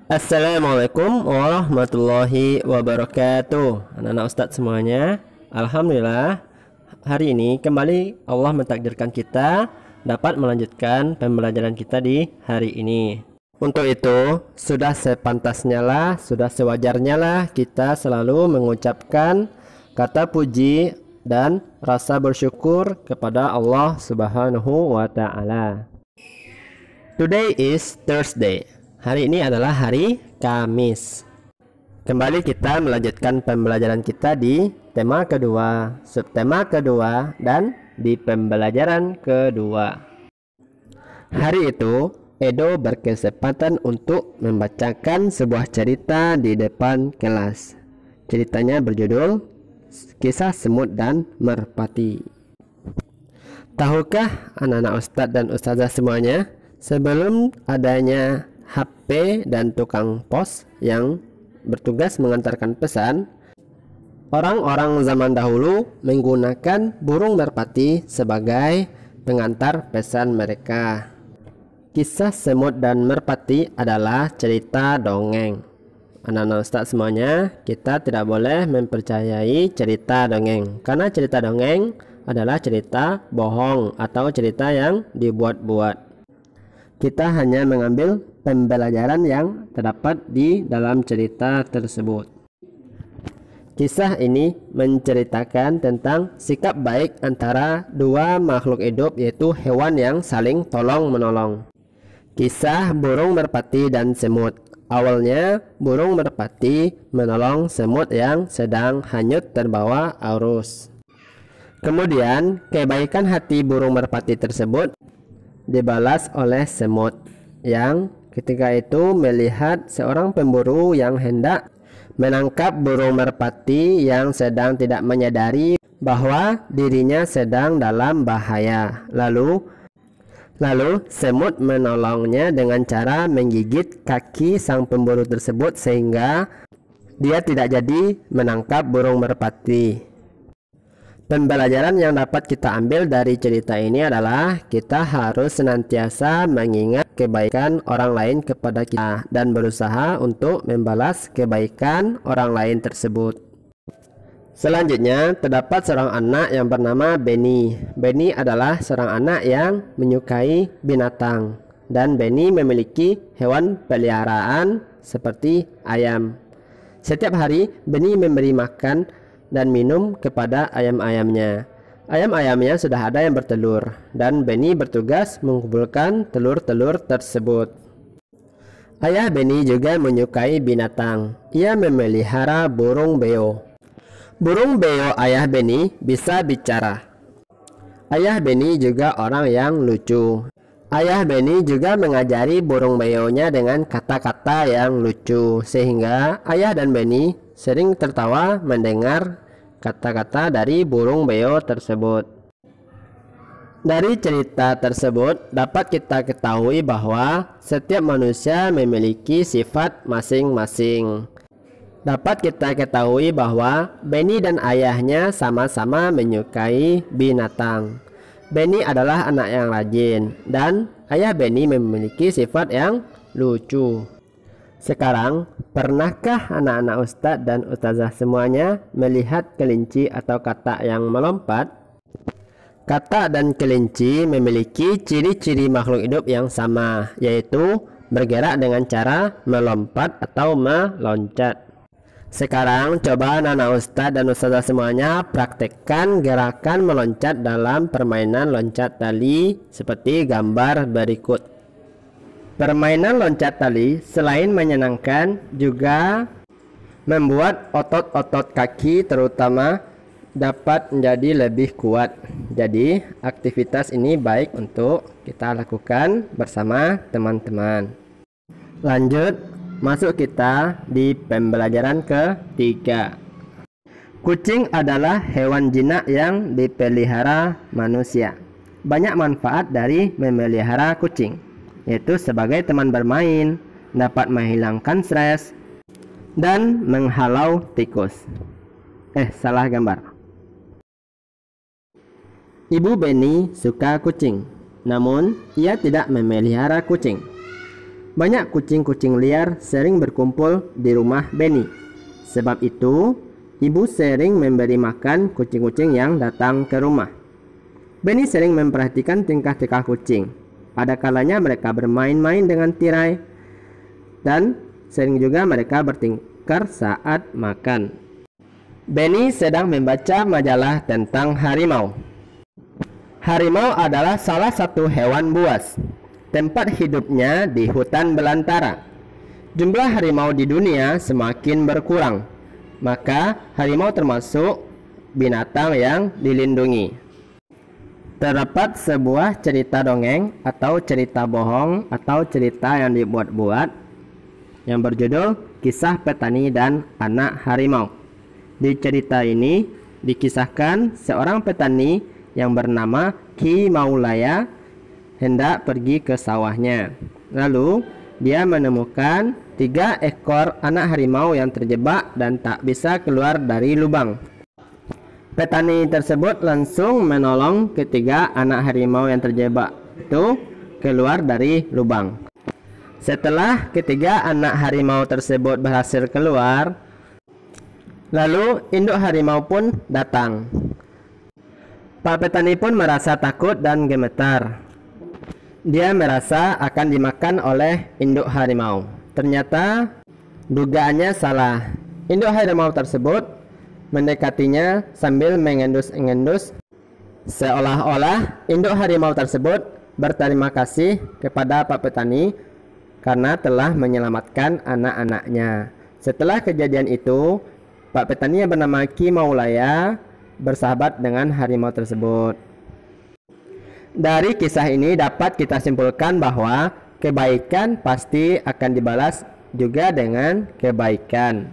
Assalamualaikum warahmatullahi wabarakatuh. Anak-anak Ustadz semuanya, Alhamdulillah hari ini kembali Allah mentakdirkan kita dapat melanjutkan pembelajaran kita di hari ini. Untuk itu, sudah sepantasnya lah, sudah sewajarnya lah kita selalu mengucapkan kata puji dan rasa bersyukur kepada Allah Subhanahu wa Ta'ala. Today is Thursday. Hari ini adalah hari Kamis. Kembali kita melanjutkan pembelajaran kita di tema kedua, subtema kedua, dan di pembelajaran kedua. Hari itu, Edo berkesempatan untuk membacakan sebuah cerita di depan kelas. Ceritanya berjudul Kisah Semut dan Merpati. Tahukah anak-anak ustadz dan ustazah semuanya, sebelum adanya HP dan tukang pos yang bertugas mengantarkan pesan, orang-orang zaman dahulu menggunakan burung merpati sebagai pengantar pesan mereka. Kisah semut dan merpati adalah cerita dongeng. Anak-anak ustaz semuanya, kita tidak boleh mempercayai cerita dongeng, karena cerita dongeng adalah cerita bohong atau cerita yang dibuat-buat. Kita hanya mengambil pembelajaran yang terdapat di dalam cerita tersebut. Kisah ini menceritakan tentang sikap baik antara dua makhluk hidup, yaitu hewan yang saling tolong-menolong. Kisah burung merpati dan semut. Awalnya, burung merpati menolong semut yang sedang hanyut terbawa arus. Kemudian, kebaikan hati burung merpati tersebut dibalas oleh semut yang ketika itu melihat seorang pemburu yang hendak menangkap burung merpati yang sedang tidak menyadari bahwa dirinya sedang dalam bahaya. Lalu semut menolongnya dengan cara menggigit kaki sang pemburu tersebut sehingga dia tidak jadi menangkap burung merpati. Pembelajaran yang dapat kita ambil dari cerita ini adalah kita harus senantiasa mengingat kebaikan orang lain kepada kita dan berusaha untuk membalas kebaikan orang lain tersebut. Selanjutnya, terdapat seorang anak yang bernama Benny. Benny adalah seorang anak yang menyukai binatang, dan Benny memiliki hewan peliharaan seperti ayam. Setiap hari, Benny memberi makan dan minum kepada ayam-ayamnya. Ayam-ayamnya sudah ada yang bertelur, dan Benny bertugas mengumpulkan telur-telur tersebut. Ayah Benny juga menyukai binatang. Ia memelihara burung beo. Burung beo ayah Benny bisa bicara. Ayah Benny juga orang yang lucu. Ayah Benny juga mengajari burung beonya dengan kata-kata yang lucu, sehingga ayah dan Benny sering tertawa mendengar kata-kata dari burung beo tersebut. Dari cerita tersebut dapat kita ketahui bahwa setiap manusia memiliki sifat masing-masing. Dapat kita ketahui bahwa Benny dan ayahnya sama-sama menyukai binatang. Benny adalah anak yang rajin dan ayah Benny memiliki sifat yang lucu. Sekarang, pernahkah anak-anak ustadz dan ustazah semuanya melihat kelinci atau katak yang melompat? Katak dan kelinci memiliki ciri-ciri makhluk hidup yang sama, yaitu bergerak dengan cara melompat atau meloncat. Sekarang, coba anak-anak ustadz dan ustazah semuanya praktekkan gerakan meloncat dalam permainan loncat tali seperti gambar berikut. Permainan loncat tali selain menyenangkan juga membuat otot-otot kaki terutama dapat menjadi lebih kuat. Jadi aktivitas ini baik untuk kita lakukan bersama teman-teman. Lanjut, masuk kita di pembelajaran ketiga. Kucing adalah hewan jinak yang dipelihara manusia. Banyak manfaat dari memelihara kucing, yaitu sebagai teman bermain, dapat menghilangkan stres, dan menghalau tikus. Salah gambar. Ibu Benny suka kucing, namun ia tidak memelihara kucing. Banyak kucing-kucing liar sering berkumpul di rumah Benny. Sebab itu, ibu sering memberi makan kucing-kucing yang datang ke rumah. Benny sering memperhatikan tingkah-tingkah kucing. Ada kalanya mereka bermain-main dengan tirai dan sering juga mereka bertengkar saat makan. Benny sedang membaca majalah tentang harimau. Harimau adalah salah satu hewan buas. Tempat hidupnya di hutan belantara. Jumlah harimau di dunia semakin berkurang. Maka harimau termasuk binatang yang dilindungi. Terdapat sebuah cerita dongeng atau cerita bohong atau cerita yang dibuat-buat yang berjudul Kisah Petani dan Anak Harimau. Di cerita ini dikisahkan seorang petani yang bernama Ki Maulaya hendak pergi ke sawahnya. Lalu dia menemukan 3 ekor anak harimau yang terjebak dan tak bisa keluar dari lubang. Petani tersebut langsung menolong ketiga anak harimau yang terjebak itu keluar dari lubang. Setelah ketiga anak harimau tersebut berhasil keluar, lalu induk harimau pun datang. Pak petani pun merasa takut dan gemetar. Dia merasa akan dimakan oleh induk harimau. Ternyata dugaannya salah. Induk harimau tersebut mendekatinya sambil mengendus-engendus, seolah-olah induk harimau tersebut berterima kasih kepada Pak Petani karena telah menyelamatkan anak-anaknya. Setelah kejadian itu, Pak Petani yang bernama Ki Maulaya bersahabat dengan harimau tersebut. Dari kisah ini dapat kita simpulkan bahwa kebaikan pasti akan dibalas juga dengan kebaikan.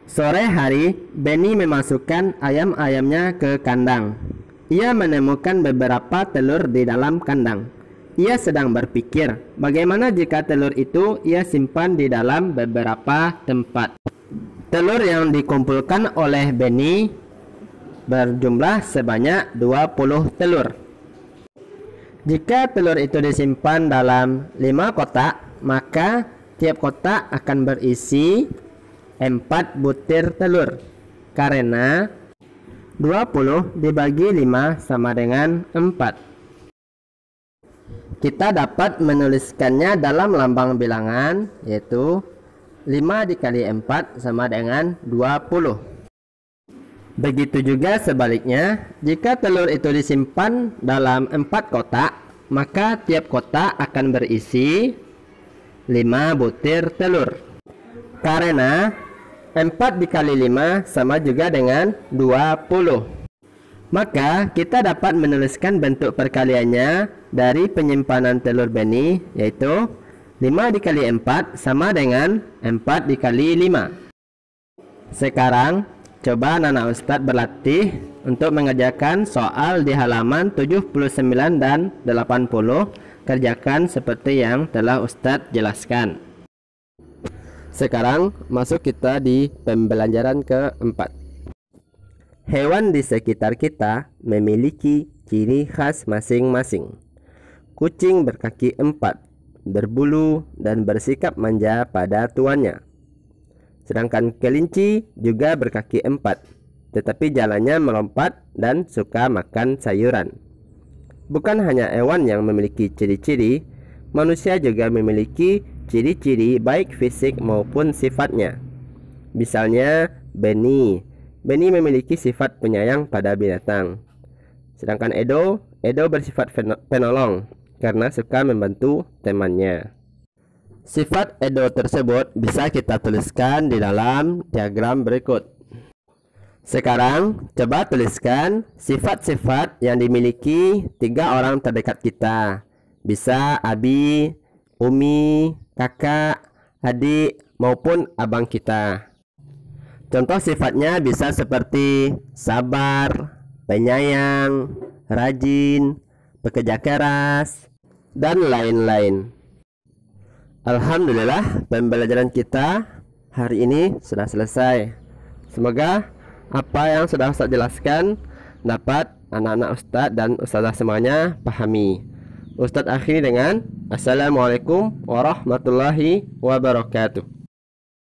Sore hari, Benny memasukkan ayam-ayamnya ke kandang. Ia menemukan beberapa telur di dalam kandang. Ia sedang berpikir, bagaimana jika telur itu ia simpan di dalam beberapa tempat. Telur yang dikumpulkan oleh Benny berjumlah sebanyak 20 telur. Jika telur itu disimpan dalam 5 kotak, maka tiap kotak akan berisi 4 butir telur. Karena 20 dibagi 5 sama dengan 4. Kita dapat menuliskannya dalam lambang bilangan, yaitu 5 dikali 4 sama dengan 20. Begitu juga sebaliknya, jika telur itu disimpan dalam 4 kotak, maka tiap kotak akan berisi 5 butir telur. Karena 4 dikali 5 sama juga dengan 20. Maka kita dapat menuliskan bentuk perkaliannya dari penyimpanan telur Benny, yaitu 5 dikali 4 sama dengan 4 dikali 5. Sekarang coba Nana Ustadz berlatih untuk mengerjakan soal di halaman 79 dan 80. Kerjakan seperti yang telah Ustadz jelaskan. Sekarang masuk kita di pembelajaran keempat. Hewan di sekitar kita memiliki ciri khas masing-masing. Kucing berkaki 4, berbulu dan bersikap manja pada tuannya. Sedangkan kelinci juga berkaki 4, tetapi jalannya melompat dan suka makan sayuran. Bukan hanya hewan yang memiliki ciri-ciri, manusia juga memiliki ciri-ciri baik fisik maupun sifatnya. Misalnya Benny memiliki sifat penyayang pada binatang. Sedangkan Edo bersifat penolong karena suka membantu temannya. Sifat Edo tersebut bisa kita tuliskan di dalam diagram berikut. Sekarang coba tuliskan sifat-sifat yang dimiliki 3 orang terdekat kita. Bisa Abi, Umi, kakak, adik maupun abang kita. Contoh sifatnya bisa seperti sabar, penyayang, rajin, bekerja keras, dan lain-lain. Alhamdulillah, pembelajaran kita hari ini sudah selesai. Semoga apa yang sudah Ustaz jelaskan dapat anak-anak Ustaz dan Ustazah semuanya pahami. Ustadz akhiri dengan Assalamualaikum warahmatullahi wabarakatuh.